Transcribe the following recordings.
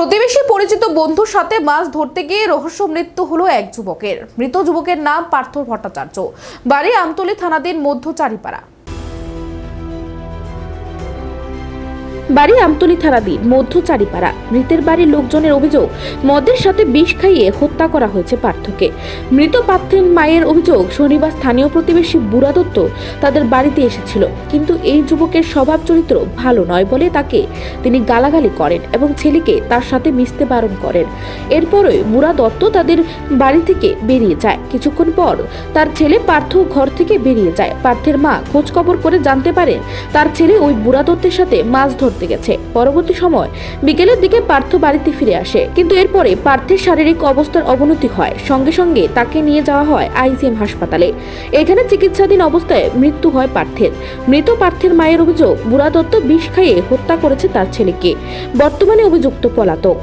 প্রতিবেশী পরিচিত বন্ধুর সাথে মাছ ধরতে গিয়ে রহস্য মৃত্যু হলো এক যুবকের। মৃত যুবকের নাম পার্থ ভট্টাচার্য, বাড়ি আমতলী থানাধীন মধ্য চারিপাড়া। বাড়ি আমতলী থানাধীন মধ্য চারিপাড়া। মৃতের বাড়ির লোকজনের অভিযোগ, মদের সাথে বিষ খাইয়ে হত্যা করা হয়েছে পার্থকে। মৃত পার্থের মায়ের অভিযোগ, শনিবার স্থানীয় প্রতিবেশী বুড়া দত্ত তাদের বাড়িতে এসেছিল, কিন্তু এই যুবকের স্বভাব চরিত্র ভালো নয় বলে তাকে তিনি গালাগালি করেন এবং ছেলেকে তার সাথে মিশতে বারণ করেন। এরপরে বুড়া দত্ত তাদের বাড়ি থেকে বেরিয়ে যায়। কিছুক্ষণ পর তার ছেলে পার্থ ঘর থেকে বেরিয়ে যায়। পার্থের মা খোঁজ খবর করে জানতে পারেন তার ছেলে ওই বুড়া দত্তের সাথে মাছ ধরতে গেছে। পরবর্তী সময় বিকেলের দিকে পার্থ বাড়িতে ফিরে আসে, কিন্তু এরপরে পার্থের শারীরিক অবস্থার অবনতি হয়। সঙ্গে সঙ্গে তাকে নিয়ে যাওয়া হয় আইজিএম হাসপাতালে। এখানে চিকিৎসাধীন অবস্থায় মৃত্যু হয় পার্থের। মৃত পার্থের মায়ের অভিযোগ, বুড়া দত্ত বিষ খাইয়ে হত্যা করেছে তার ছেলেকে। বর্তমানে অভিযুক্ত পলাতক।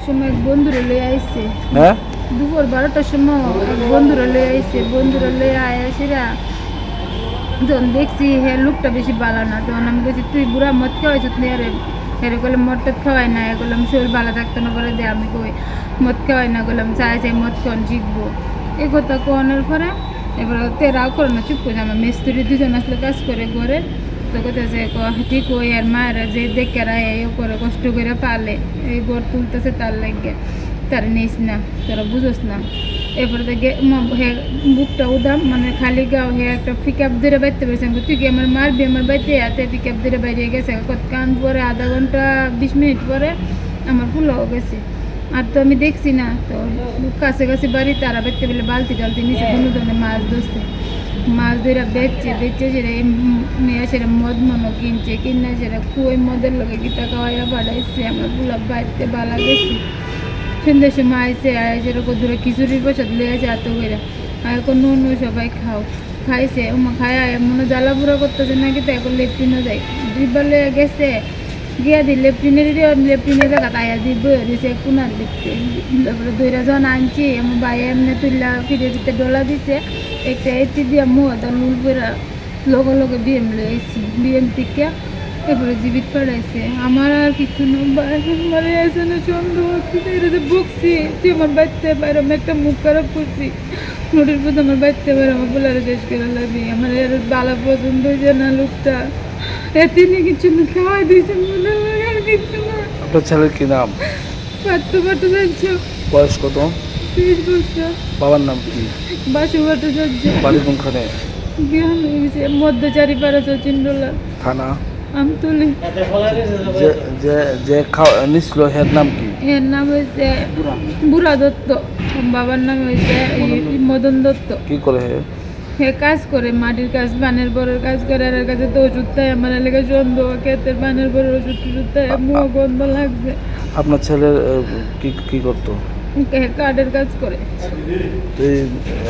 সময় এক বন্ধুরা লয়ে আইছে, দুপুর 12টার সময় এক বন্ধুরা লয়ে আইছে। বন্ধুরা লয়ে আইসিরা যখন দেখছি হ্যাঁ লোকটা বেশি ভালো না, তখন আমি বলছি তুই বুড়া মদ খাওয়াইছ তুই আরে হেরে করলাম মদ টদ খাওয়াই না, এগুলাম শরীর ভালো থাকতো না বলে দে আমি কই মদ খাওয়াই না, গেলাম চাই মদ খাওয়ান শিখবো। এই কথা কোয়ানোর পরে এবার তেরাও করে না, চুপ করছে। আমার মিস্ত্রি দুজন আসলে কাজ করে ঘরে, তো কোথাছে ঠিক ওই আর মায়েরা যে দেখে এও করে কষ্ট করে পালে এই ঘর তুলতেছে তার লাগে তার নিস না, তোরা বুঝোস না। এরপরে হে বুকটা উদাম মানে খালি গাও হে একটা পিক আপ ধরে বাইতে পেরেছে, তুই কি আমার মারবি আমার বাইতে হাতে পিক আপ ধরে বাইরে গেছে। কান পরে আধা ঘন্টা 20 মিনিট পরে আমার ফুল গেছে। আর তো আমি দেখছি না, তো কাছে কাছে বাড়ি তারা বাইতে পেলে বালতি টালতি নিচে কোনো ধরনের মাছ ধরছে, মাছ ধরে বেচছে সেটা মেয়ে সেটা মদ মনো কিনছে, কিনে সেটা কুই মদের লোকে গীতা খাওয়াইয়া বাড়াইছে। আমার পুলা বাড়িতে বালা গেছে। সন্ধ্যের সময় আইসে সেরকম ধরে খিচুড়ির প্রসাদ লিয়ে আছে এত করে এখন নুন সবাই খাইছে। খায় মনে জ্বালা বুড়া করতেছে নাকি, তো এখন লেফটিনও যায় ডিব্বা লিয়ে গেছে গিয়া দি লেফটিনের জায়গা তাইয়া দিব দিছে কোনার লিখতে। তারপরে দইরা যখন আনছি আমার ভাই এমনি তুললা ফিরে ফিরতে ডলা দিছে একটা এটি দিয়া মদ আর নুল করে লগে লগে বিএম লইছি, বিএম থেকে এরপরে জীবিত পড়াইছে। আমার আর কিছু মারে আছে না সন্দেহ বকছি তুই আমার বাচ্চা বাইরে আমি একটা মুখ খারাপ করছি নোটির পর আমার বাচ্চা বাইরে আমার বলারে শেষ করে লাগি। আমার এর বালা পছন্দ হয়েছে না লোকটা, তিনি কিছু না খাওয়াই দিয়েছে মনে লাগে আর কিছু না। আপনার ছেলের কি নাম? পার্থ ভট্টাচার্য। বয়স কত? 30 বছর। বাবার নাম কি? বাসু ভট্টাচার্য। বাড়ি কোনখানে? জ্ঞান হয়েছে মধ্য চারিপাড়া সচিনডোলা থানা আমতলী। যে নিছিল এর নাম কি? এর নাম হয়েছে বুড়া দত্ত, বাবার নাম হয়েছে মদন দত্ত। কি করে হে কাজ করে মাটির কাজ, বানের বরের কাজ করে। আর কাছে তো ওষুধ তাই আমার এলাকায় সন্দেহ ক্ষেতের বানের বরের ওষুধ টষুধ তাই মুখ গন্ধ লাগছে। আপনার ছেলের কি করতো? কার্ডের কাজ করে।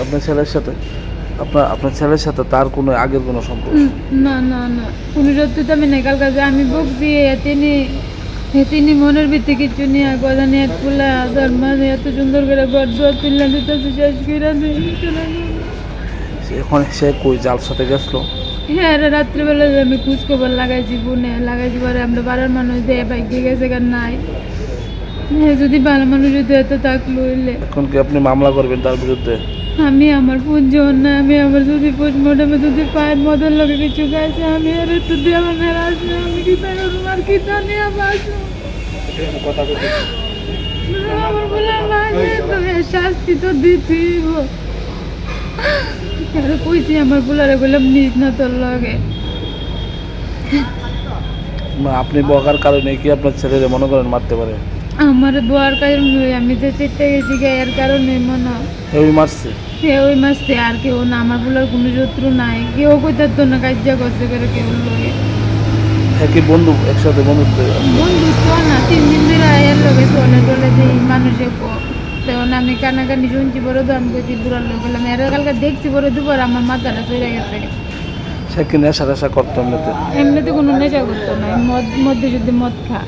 আপনার ছেলের সাথে আপনার ছেলের সাথে তার কোনো আগের কোনো সম্পর্ক? না না না, কোনো সত্যি তো আমি নেকাল কাজে আমি বকছি। তিনি মনের ভিত্তি কিছু নিয়ে কথা নিয়ে এক ফুলা ধর্ম এত সুন্দর করে ঘর দুয়ার তুললে দিতেছে শেষ করে এখন সে কই জাল সাথে গেছিল? হ্যাঁ রাত্রিবেলা আমি খোঁজ খবর লাগাইছি, বোনে লাগাইছি পরে আমরা বাড়ার মানুষ দিয়ে বাইকে গেছে গান নাই। হ্যাঁ যদি ভালো মানুষ যদি এত থাকলো হইলে। এখন কি আপনি মামলা করবেন তার বিরুদ্ধে? আমি আমার পুঁজন না, আমি আমার যদি পোস্টমর্টমে যদি পায়ের মদের লোকে কিছু গাইছে আমি আর একটু দিয়ে আমার আসবে আমি কি তাই আর কি জানি আমার আমার বলে লাগে তবে শাস্তি তো দিতেই আর কইছি আমার বলারে বললাম নিজ না তোর লাগে। আপনি বকার কারণে কি আপনার ছেলেরে মনে করেন মারতে পারে? আমার বোয়ার কারণে আমি যে চেটে গেছি এর কারণে মনে ওই মারছে ওই মারছে আর কেউ না। আমার বলার কোনো শত্রু নাই, কেউ কোথার তো না কাজ করছে করে কেউ লোকে। একই বন্ধু, একসাথে বন্ধুত্ব না 3 দিন ধরে এর লোকে চলে টলে যে মানুষে তখন আমি কানাকানি শুনছি বড় তো আমি বলছি বুড়ার লোক বললাম এর কালকে দেখছি বড় দুপুর আমার মাথাটা চলে গেছে। সে কি নেশা টেশা করতো? এমনিতে কোনো নেশা করতো না, মধ্যে যদি মদ খা।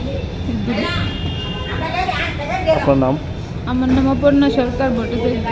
আপনার নাম? আমার নাম অপর্ণা সরকার ভট্টাচার্য।